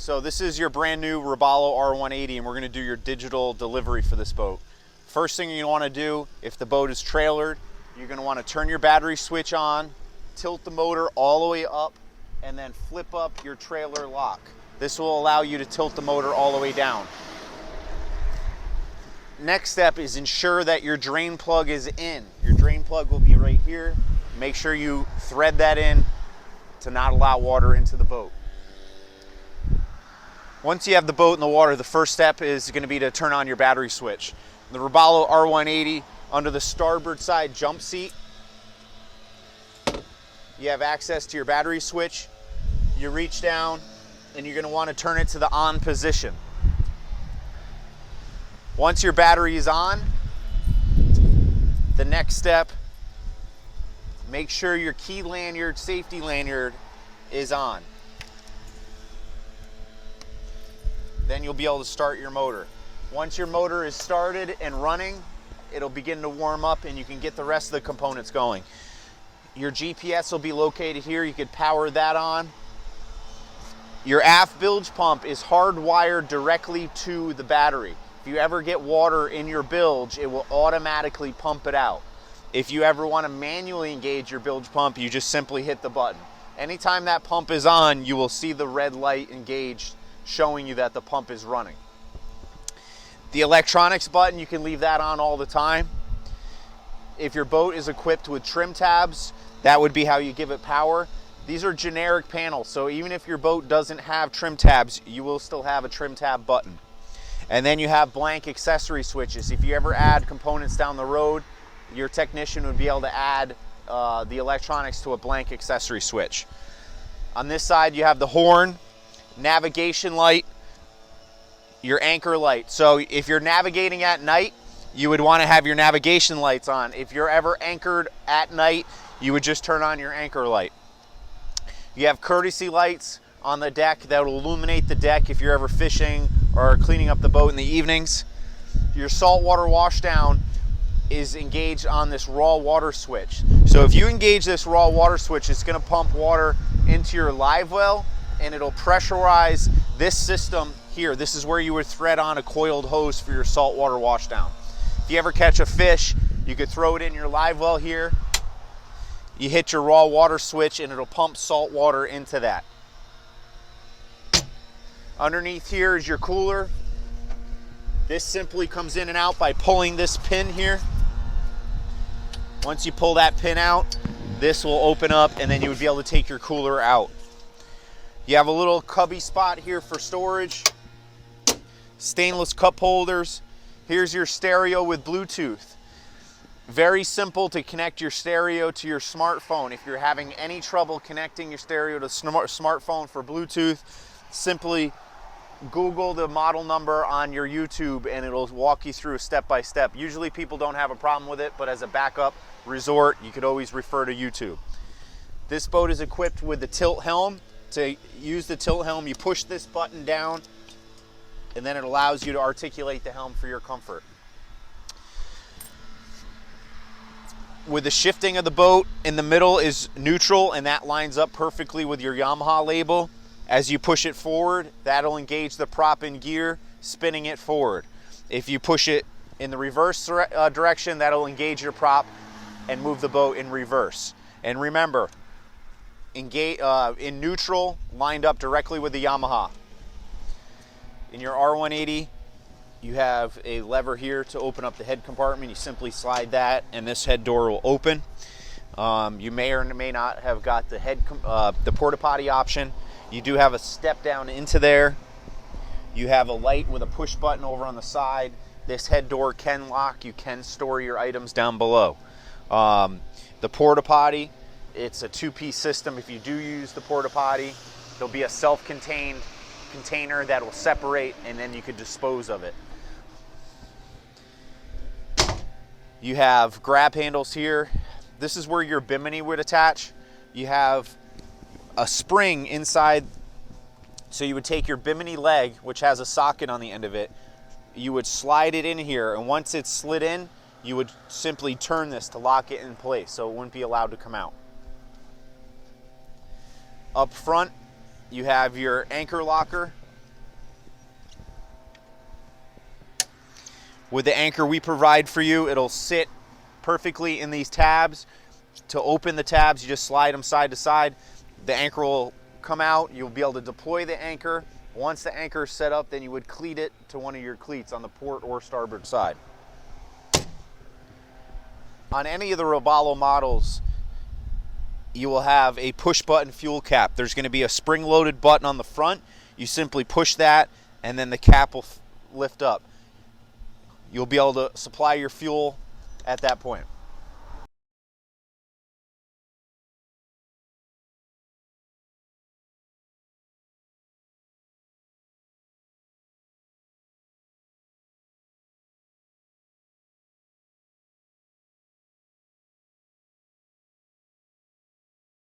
So this is your brand new Robalo R180 and we're going to do your digital delivery for this boat. First thing you want to do, if the boat is trailered, you're going to want to turn your battery switch on, tilt the motor all the way up, and then flip up your trailer lock. This will allow you to tilt the motor all the way down. Next step is ensure that your drain plug is in. Your drain plug will be right here. Make sure you thread that in to not allow water into the boat. Once you have the boat in the water, the first step is going to be to turn on your battery switch. The Robalo R180, under the starboard side jump seat, you have access to your battery switch. You reach down and you're going to want to turn it to the on position. Once your battery is on, the next step, make sure your key lanyard, safety lanyard is on. Then you'll be able to start your motor. Once your motor is started and running, it'll begin to warm up and you can get the rest of the components going. Your GPS will be located here. You could power that on. Your aft bilge pump is hardwired directly to the battery. If you ever get water in your bilge, it will automatically pump it out. If you ever want to manually engage your bilge pump, you just simply hit the button. Anytime that pump is on, you will see the red light engaged, showing you that the pump is running. The electronics button, you can leave that on all the time. If your boat is equipped with trim tabs, that would be how you give it power. These are generic panels, so even if your boat doesn't have trim tabs, you will still have a trim tab button. And then you have blank accessory switches. If you ever add components down the road, your technician would be able to add the electronics to a blank accessory switch. On this side, you have the horn, navigation light, your anchor light. So if you're navigating at night, you would want to have your navigation lights on. If you're ever anchored at night, you would just turn on your anchor light. You have courtesy lights on the deck that will illuminate the deck if you're ever fishing or cleaning up the boat in the evenings. Your saltwater washdown is engaged on this raw water switch. So if you engage this raw water switch, it's going to pump water into your live well and it'll pressurize this system here. This is where you would thread on a coiled hose for your saltwater washdown. If you ever catch a fish, you could throw it in your live well here. You hit your raw water switch and it'll pump salt water into that. Underneath here is your cooler. This simply comes in and out by pulling this pin here. Once you pull that pin out, this will open up and then you would be able to take your cooler out. You have a little cubby spot here for storage. Stainless cup holders. Here's your stereo with Bluetooth. Very simple to connect your stereo to your smartphone. If you're having any trouble connecting your stereo to smartphone for Bluetooth, simply Google the model number on your YouTube and it'll walk you through step by step. Usually people don't have a problem with it, but as a backup resort, you could always refer to YouTube. This boat is equipped with the tilt helm. To use the tilt helm, you push this button down and then it allows you to articulate the helm for your comfort. With the shifting of the boat, in the middle is neutral and that lines up perfectly with your Yamaha label. As you push it forward, that'll engage the prop in gear, spinning it forward. If you push it in the reverse direction, that'll engage your prop and move the boat in reverse. And remember, engage in neutral, lined up directly with the Yamaha. In your R180, you have a lever here to open up the head compartment. You simply slide that and this head door will open. You may or may not have got the porta potty option. You do have a step down into there. You have a light with a push button over on the side. This head door can lock. You can store your items down below. The porta potty, it's a two-piece system. If you do use the porta potty, there'll be a self-contained container that will separate and then you could dispose of it. You have grab handles here. This is where your bimini would attach. You have a spring inside, so you would take your bimini leg, which has a socket on the end of it, you would slide it in here, and once it's slid in, you would simply turn this to lock it in place so it wouldn't be allowed to come out. Up front, you have your anchor locker. With the anchor we provide for you, it'll sit perfectly in these tabs. To open the tabs, you just slide them side to side. The anchor will come out. You'll be able to deploy the anchor. Once the anchor is set up, then you would cleat it to one of your cleats on the port or starboard side. On any of the Robalo models, you will have a push button fuel cap. There's going to be a spring-loaded button on the front. You simply push that, and then the cap will lift up. You'll be able to supply your fuel at that point.